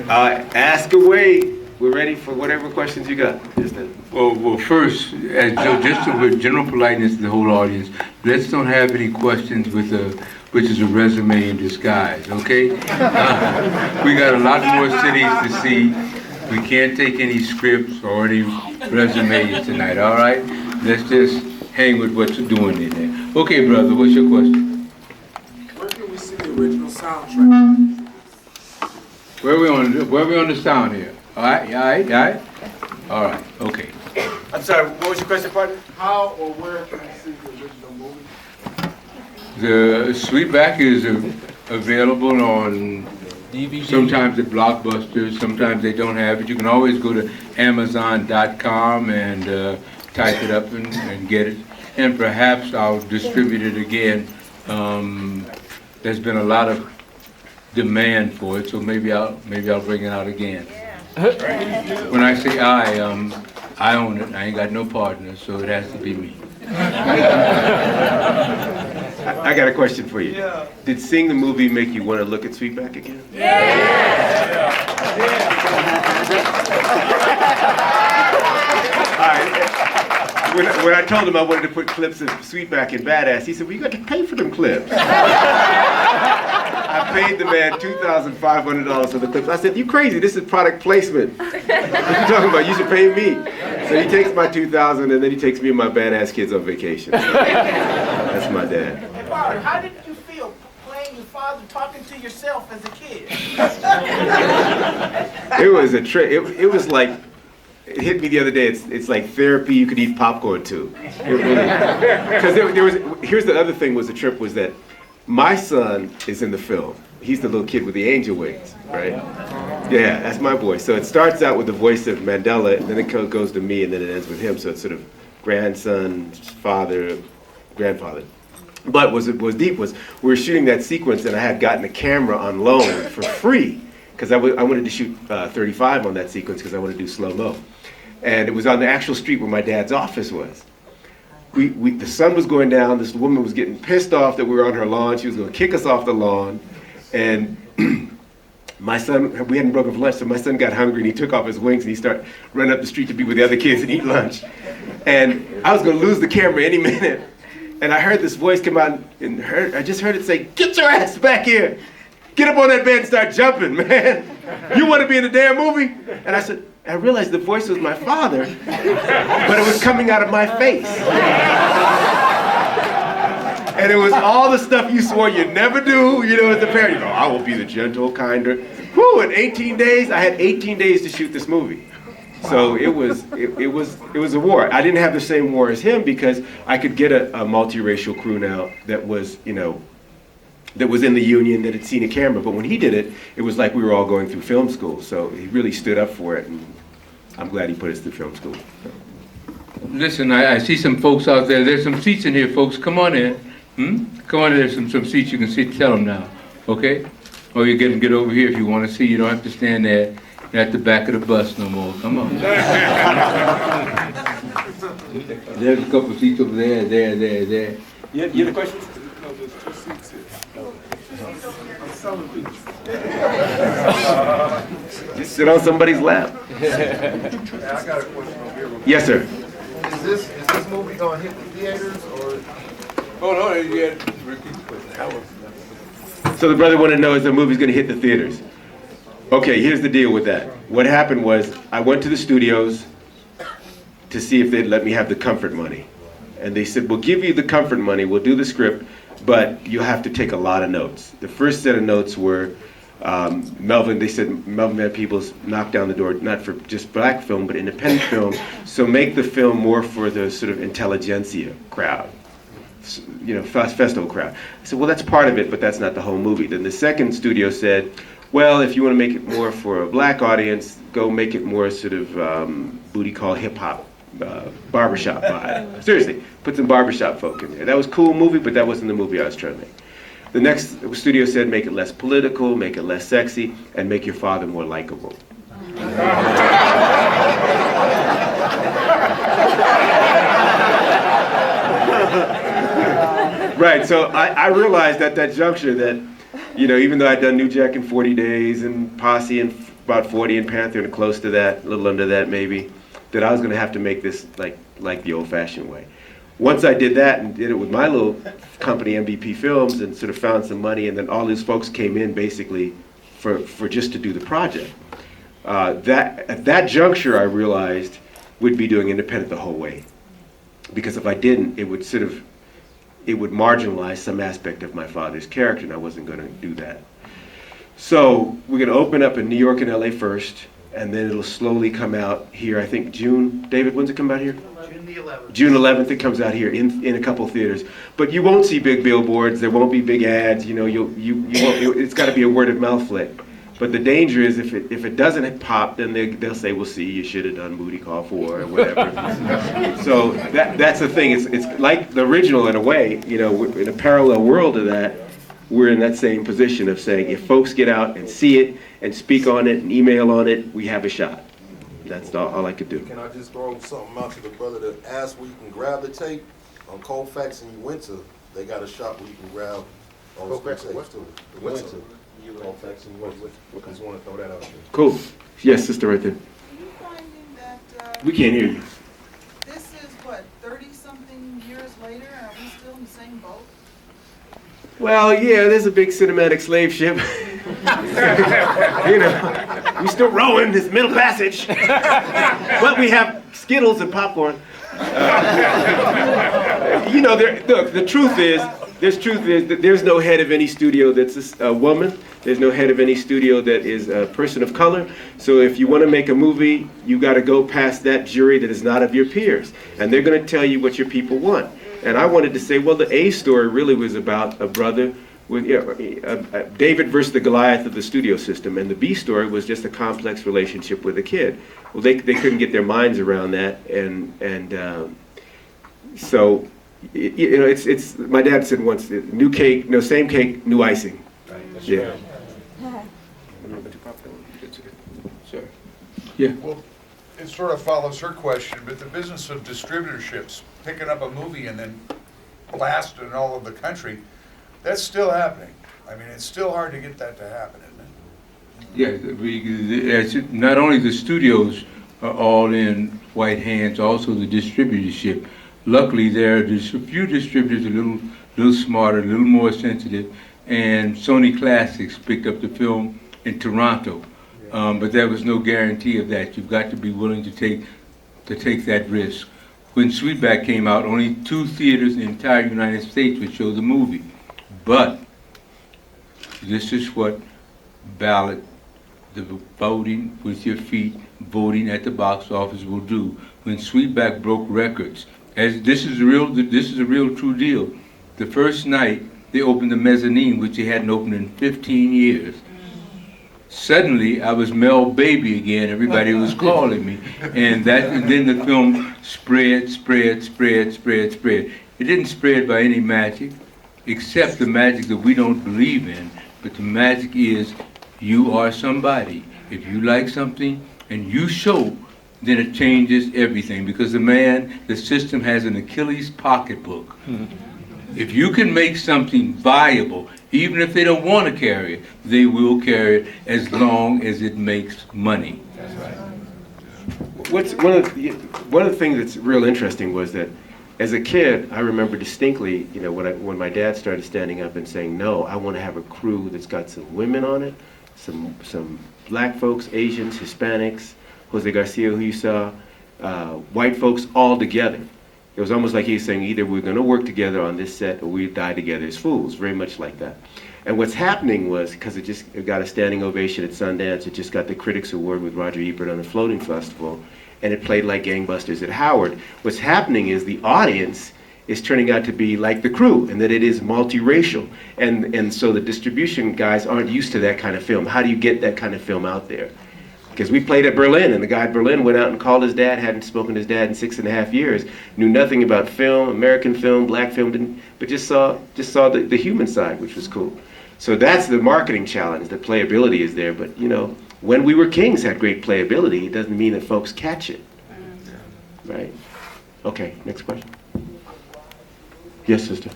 Ask away. We're ready for whatever questions you got. Well, first, just with general politeness to the whole audience, let's don't have any questions which is a resume in disguise, okay? We got a lot more cities to see. We can't take any scripts or any resumes tonight, all right? Let's just hang with what you're doing in there. Okay, brother, what's your question? Where can we see the original soundtrack? Where we on the sound here? All right? All right, okay. I'm sorry, what was your question, partner? How or where can we see the original movie? The Sweetback is available on DVD. sometimes at Blockbusters, sometimes they don't have it. You can always go to Amazon.com and type it up and get it. And perhaps I'll distribute it again. There's been a lot of demand for it, so maybe I'll bring it out again. When I say I own it. I ain't got no partner, so it has to be me. I got a question for you. Yeah. Did seeing the movie make you want to look at Sweetback again? All right. When I told him I wanted to put clips of Sweetback in Badass, he said, well, you got to pay for them clips. I paid the man $2,500 for the clips. I said, you crazy, this is product placement. What are you talking about? You should pay me. So he takes my $2,000 and then he takes me and my badass kids on vacation. That's my dad. Hey, Father, how did you feel playing your father talking to yourself as a kid? It was a trick. It was like, it hit me the other day. It's like therapy you could eat popcorn to. Because there was, here's the other thing was the trip was that my son is in the film. He's the little kid with the angel wings, right? Yeah, that's my boy. So it starts out with the voice of Mandela, and then it goes to me, and then it ends with him. So it's sort of grandson, father, grandfather. But what was deep was we were shooting that sequence, and I had gotten a camera on loan for free because I wanted to shoot 35 on that sequence because I wanted to do slow-mo. And it was on the actual street where my dad's office was. The sun was going down. This woman was getting pissed off that we were on her lawn. She was going to kick us off the lawn. And my son, we hadn't broken for lunch, so my son got hungry and he took off his wings and he started running up the street to be with the other kids and eat lunch. And I was going to lose the camera any minute. And I heard this voice come out and I just heard it say, "Get your ass back here. Get up on that bed and start jumping, man. You want to be in the damn movie?" And I said, I realized the voice was my father, but it was coming out of my face. And it was all the stuff you swore you'd never do, you know, as a parent. You know, I will be the gentle, kinder. Whew, in 18 days, I had 18 days to shoot this movie. So it was a war. I didn't have the same war as him because I could get a multiracial crew now that was, you know, that was in the union, that had seen a camera. But when he did it, it was like we were all going through film school. So he really stood up for it, and I'm glad he put us through film school. Listen, I see some folks out there. There's some seats in here, folks. Come on in. Come on in. There's some seats you can sit. Tell them now, okay? Or you get over here if you want to see. You don't have to stand there at the back of the bus no more. Come on. There's a couple seats over there, there. You have a question? No, there's 2 seats here. I'm selling these. Just sit on somebody's lap. Hey, I got a question over here. Yes, sir. Is this movie gonna hit the theaters or? Oh, no, yeah. So the brother wanted to know, is the movie's going to hit the theaters? Okay, here's the deal with that. What happened was, I went to the studios to see if they'd let me have the comfort money. And they said, we'll give you the comfort money, we'll do the script, but you have to take a lot of notes. The first set of notes were, Melvin, they said, Melvin Van Peebles knocked down the door, not for just black film, but independent film, so make the film more for the sort of intelligentsia crowd. You know, festival crowd. I said, well, that's part of it, but that's not the whole movie. Then the second studio said, well, if you want to make it more for a black audience, go make it more sort of booty call hip-hop, barbershop vibe. Seriously, put some barbershop folk in there. That was a cool movie, but that wasn't the movie I was trying to make. The next studio said, make it less political, make it less sexy, and make your father more likable. Right, so I realized at that juncture that, you know, even though I'd done New Jack in 40 Days and Posse and about 40 in Panther and close to that, a little under that maybe, that I was going to have to make this like the old-fashioned way. Once I did that and did it with my little company, MVP Films, and sort of found some money, and then all these folks came in basically for just to do the project. At that juncture, I realized we'd be doing independent the whole way, because if I didn't, it would marginalize some aspect of my father's character, and I wasn't going to do that. So we're going to open up in New York and LA first, and then it'll slowly come out here. I think June. David, when's it come out here? June the 11th. June 11th, it comes out here in a couple theaters. But you won't see big billboards. There won't be big ads. You know, you won't. It's got to be a word of mouth flick. But the danger is if it doesn't pop, then they'll say, "Well, see, you should have done Booty Call 4 or whatever." So that's the thing. It's like the original in a way. You know, in a parallel world of that, we're in that same position of saying, if folks get out and see it and speak on it and email on it, we have a shot. That's all I could do. Can I just throw something out to the brother that asked where you can grab the tape? On Colfax and Uinta, they got a shop where you can grab all the tapes too. Uinta. Colfax and Uinta. I just want to throw that out there. Cool. Yes, sister, right there. Are you finding that We can't hear you. this is, what, 30-something years later, and are we still in the same boat? Well, yeah, there's a big cinematic slave ship. You know, we still rowing this middle passage, but we have Skittles and popcorn. You know, look, the truth is that there's no head of any studio that's a woman. There's no head of any studio that is a person of color. So if you want to make a movie, you got to go past that jury that is not of your peers, and they're going to tell you what your people want. And I wanted to say, well, the A story really was about a brother with David versus the Goliath of the studio system, and the B story was just a complex relationship with a kid. Well, they couldn't get their minds around that, and so you know, it's my dad said once, new cake, no, same cake, new icing. Right. That's Yeah. right. Sir. Yeah. Well, it sort of follows her question, but the business of distributorships, picking up a movie and then blasting it all over the country, that's still happening. I mean, it's still hard to get that to happen, isn't it? Yeah, not only the studios are all in white hands, also the distributorship. Luckily, there are just a few distributors a little smarter, a little more sensitive, and Sony Classics picked up the film in Toronto, but there was no guarantee of that. You've got to be willing to take that risk. When Sweetback came out, only 2 theaters in the entire United States would show the movie. But this is what ballot, the voting with your feet, voting at the box office will do. When Sweetback broke records, as this is a real true deal. The first night they opened the mezzanine, which they hadn't opened in 15 years. Suddenly, I was Mel Baby again. Everybody was calling me, and then the film spread. It didn't spread by any magic, except the magic that we don't believe in. But the magic is, you are somebody. If you like something and you show, then it changes everything. Because the system has an Achilles pocketbook. If you can make something viable, even if they don't want to carry it, they will carry it as long as it makes money. That's right. One of the things that's real interesting was that as a kid, I remember distinctly, you know, when my dad started standing up and saying, no, I want to have a crew that's got some women on it, some black folks, Asians, Hispanics, Jose Garcia, who you saw, white folks, all together. It was almost like he was saying, either we're going to work together on this set or we die together as fools, very much like that. And what's happening was, because it got a standing ovation at Sundance, it just got the Critics Award with Roger Ebert on the Floating Festival, and it played like gangbusters at Howard. What's happening is the audience is turning out to be like the crew, and that it is multiracial. And so the distribution guys aren't used to that kind of film. How do you get that kind of film out there? Because we played at Berlin, and the guy at Berlin went out and called his dad, hadn't spoken to his dad in 6.5 years, knew nothing about film, American film, black film, but just saw the human side, which was cool. So that's the marketing challenge, the playability is there, but you know, When We Were Kings had great playability, it doesn't mean that folks catch it, right? Okay, next question. Yes, sister.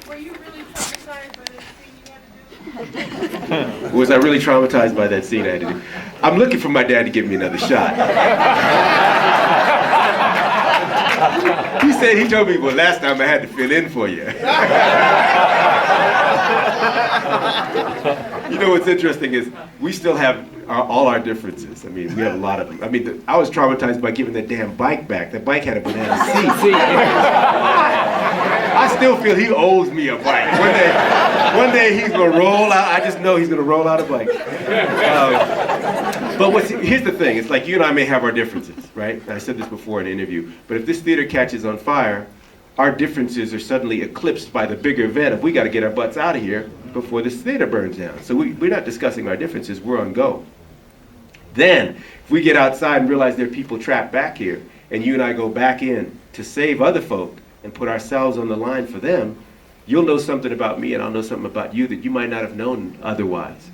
Were you really traumatized by this thing you had to do? Was I really traumatized by that scene I had to do? I'm looking for my dad to give me another shot. He told me, well, last time I had to fill in for you. You know what's interesting is we still have all our differences. I mean, we have a lot of them. I mean, I was traumatized by giving that damn bike back. That bike had a banana seat. I still feel he owes me a bike. One day he's gonna roll out. I just know he's gonna roll out a bike. But here's the thing. It's like you and I may have our differences, right? I said this before in an interview. But if this theater catches on fire, our differences are suddenly eclipsed by the bigger event of we got to get our butts out of here before this theater burns down. So we're not discussing our differences. We're on go. Then, if we get outside and realize there are people trapped back here, and you and I go back in to save other folk and put ourselves on the line for them, you'll know something about me and I'll know something about you that you might not have known otherwise.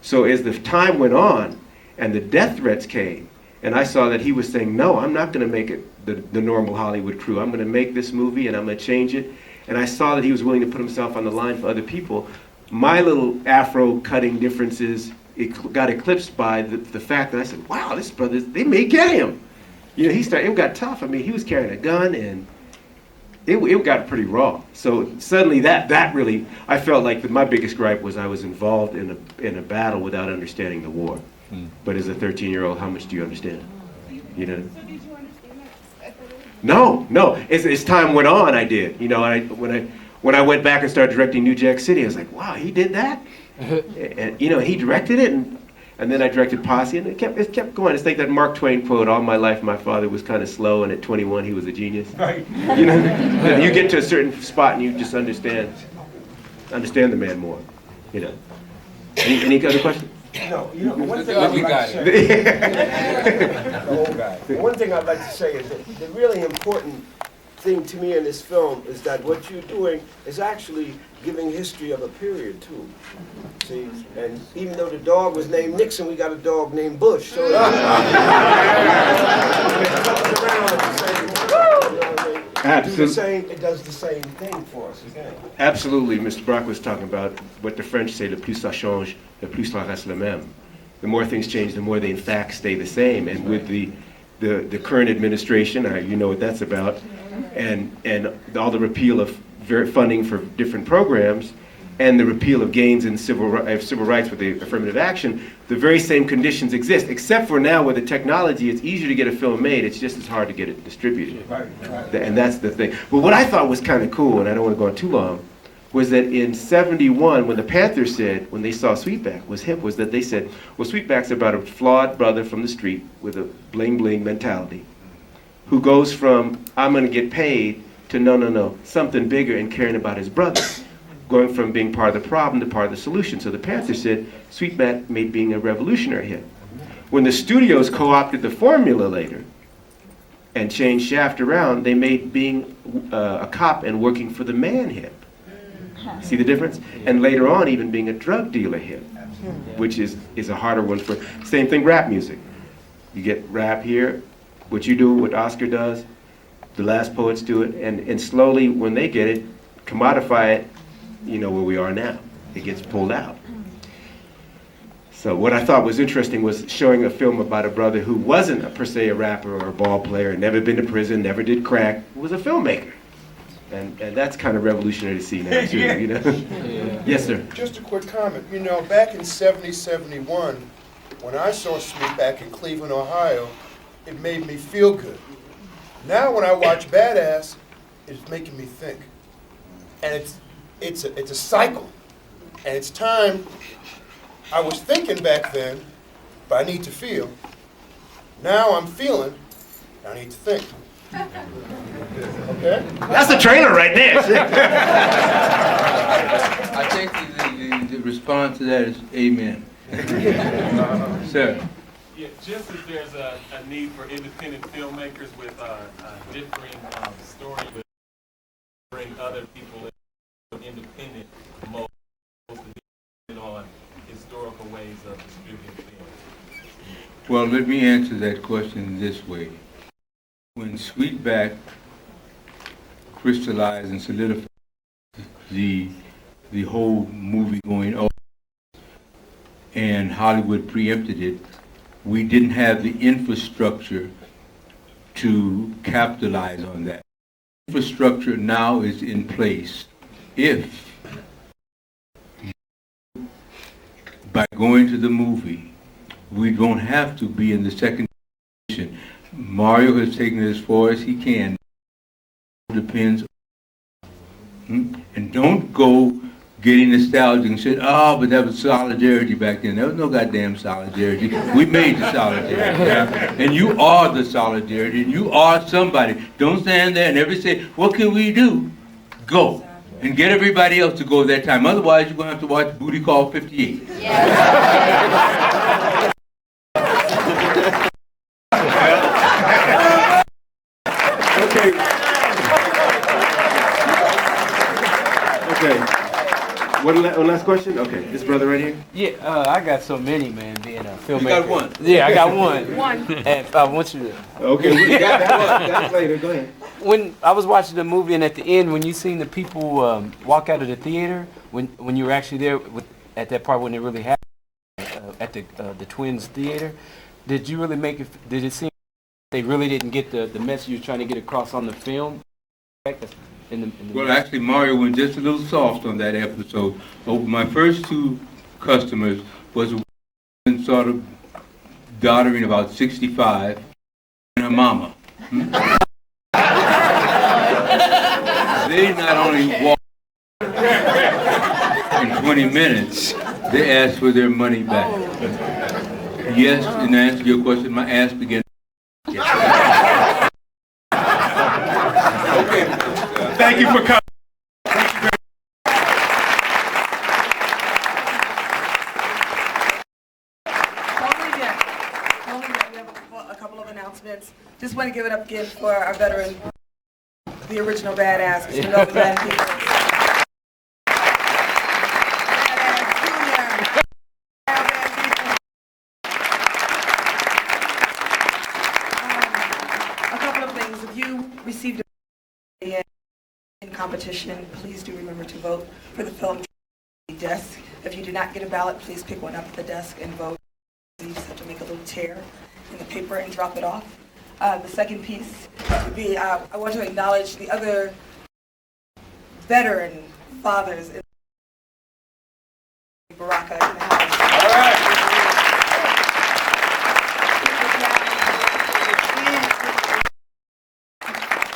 So as the time went on and the death threats came, and I saw that he was saying, no, I'm not going to make it the normal Hollywood crew. I'm going to make this movie and I'm going to change it. And I saw that he was willing to put himself on the line for other people. My little Afro-cutting differences got eclipsed by the fact that I said, wow, this brother, they may get him. You know, it got tough. I mean, he was carrying a gun and it got pretty raw. So suddenly that really, I felt like my biggest gripe was I was involved in a battle without understanding the war. But as a 13-year-old, how much do you understand? You know? So did you understand that at the age? No. As time went on, I did. You know, when I went back and started directing New Jack City, I was like, wow, he did that? And you know, he directed it, and then I directed Posse, and it kept going. It's like that Mark Twain quote, all my life my father was kind of slow, and at 21 he was a genius. Right. You know, you get to a certain spot and you just understand the man more, you know. Any other questions? No, you know, one thing I'd like to say, the old guy. One thing I'd like to say is that the really important thing to me in this film is that what you're doing is actually giving history of a period too. See, and even though the dog was named Nixon, we got a dog named Bush. So it comes around at the same time. Absolutely. It does the same thing for us again. Absolutely. Mr. Brock was talking about what the French say, le plus ça change, le plus ça reste le même. The more things change, the more they in fact stay the same. And with the current administration, you know what that's about, and all the repeal of funding for different programs, and the repeal of gains in civil rights with the affirmative action, the very same conditions exist, except for now with the technology, it's easier to get a film made, it's just as hard to get it distributed. Right. And that's the thing. But what I thought was kind of cool, and I don't want to go on too long, was that in '71, when the Panthers said, when they saw Sweetback was hip, was that they said, well, Sweetback's about a flawed brother from the street with a bling-bling mentality, who goes from, I'm going to get paid, to no, something bigger and caring about his brother. Going from being part of the problem to part of the solution. So the Panthers said, Sweetback made being a revolutionary hit. When the studios co-opted the formula later and changed Shaft around, they made being a cop and working for the man hip. See the difference? And later on, even being a drug dealer hip, which is a harder one for, same thing, rap music. You get rap here, what you do, what Oscar does, the Last Poets do it, and slowly, when they get it, commodify it, you know where we are now. It gets pulled out. So what I thought was interesting was showing a film about a brother who wasn't per se a rapper or a ball player, never been to prison, never did crack, was a filmmaker. And that's kind of revolutionary to see now too, you know? Yes, sir. Just a quick comment. You know, back in '70, '71, when I saw Sweetback in Cleveland, Ohio, it made me feel good. Now when I watch Badass, it's making me think. And it's a cycle. And it's time. I was thinking back then, but I need to feel. Now I'm feeling, I need to think. Okay? That's the trailer right there. I think the response to that is amen. Sir. Yeah, just as there's a need for independent filmmakers with differing stories, but bring other people in independent modes on historical ways of distributing film. Well, let me answer that question this way. When Sweetback crystallized and solidified the the whole movie going on, and Hollywood preempted it, we didn't have the infrastructure to capitalize on that. Infrastructure now is in place. If by going to the movie, we don't have to be in the second position. Mario has taken it as far as he can. Depends. And don't go getting nostalgic and say, oh, but that was solidarity back then. There was no goddamn solidarity. We made the solidarity. And you are the solidarity, and you are somebody. Don't stand there and ever say, what can we do? Go. And get everybody else to go that time. Otherwise, you're going to have to watch Booty Call 58. Yeah. Okay. Okay. One last question? Okay. This brother right here? Yeah, I got so many, man, being a filmmaker. You got one? Yeah, I got one. And I want you to... Okay, we got that one. That's later. Go ahead. When I was watching the movie and at the end, when you seen the people walk out of the theater, when you were actually there at that part when it really happened, at the Twins Theater, did you really make it, did it seem they really didn't get the message you were trying to get across on the film? Well, actually, Mario went just a little soft on that episode. My first two customers was a woman sort of doddering about 65 and her mama. They not only walked in 20 minutes, they asked for their money back. Yes, in answer to your question, my ass began to okay. Thank you for coming. A couple of announcements. Just want to give it up again for our veteran, the original badass, Mr. Melvin. A couple of things. If you received a in competition, please do remember to vote for the film desk. If you did not get a ballot, please pick one up at the desk and vote. You just have to make a little tear in the paper and drop it off. The second piece would be, I want to acknowledge the other veteran fathers in Baraka in the house. All right.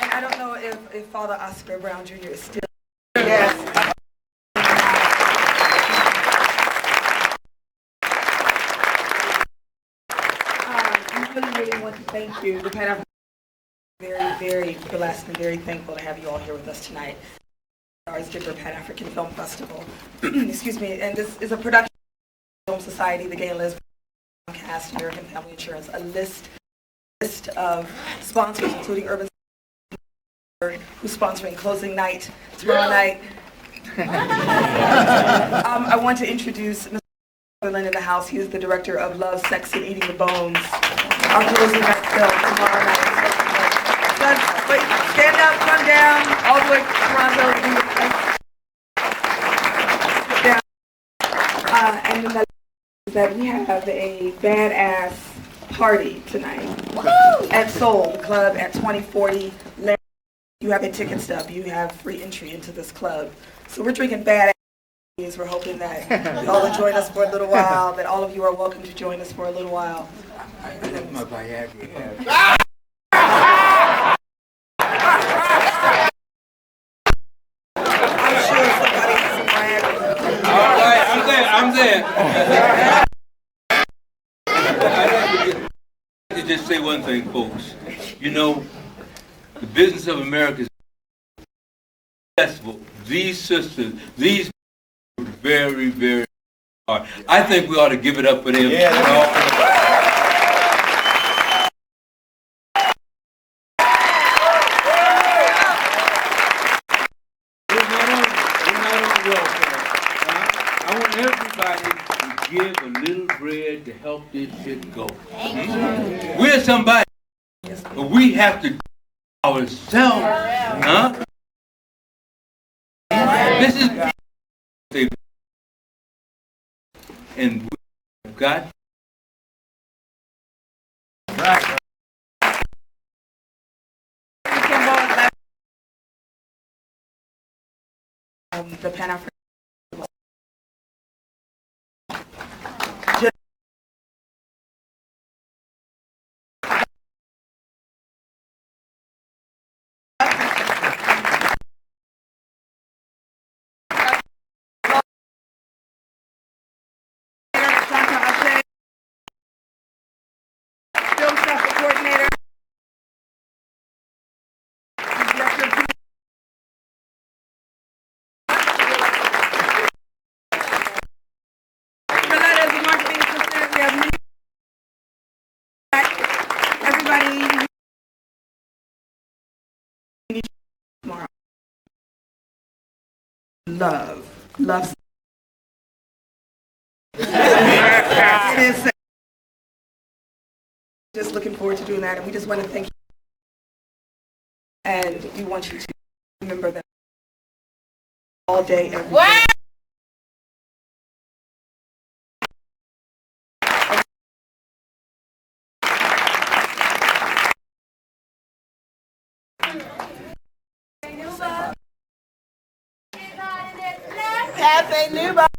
And I don't know if Father Oscar Brown Jr. is still. Yes. Really want to thank you. The Pan-African very blessed and very thankful to have you all here with us tonight. Our Dipper Pan-African Film Festival. Excuse me. And this is a production of Film Society, the Gay and Lesbian Cast, American Family Insurance, a list of sponsors, including Urban who's sponsoring closing night tomorrow night. I want to introduce Mr. Melvin in the house. He is the director of Love, Sex, and Eating the Bones. Our closing night film tomorrow night. Wait, stand up, come down, all the way to Toronto. Down. And then that we have a badass party tonight at Soul, the club at 2040. You have a ticket stub. You have free entry into this club. So we're drinking badass. We're hoping that y'all will join us for a little while, that all of you are welcome to join us for a little while. I left my Viagra. I'm sure somebody has some Viagra. All right, I'm there. I'd like to just say one thing, folks. You know, the business of America is successful. These sisters, these very hard. I think we ought to give it up for them. Yeah. I want everybody to give a little bread to help this shit go. We're somebody, but we have to do it ourselves. Huh? This is say, and we've got The Pan-African. Film staff coordinator. Director of Villetta is the marketing assistant. We have me. Everybody. Tomorrow. Love. It is. Just looking forward to doing that, and we just want to thank you. And we want you to remember that all day, every day. Happy New Year.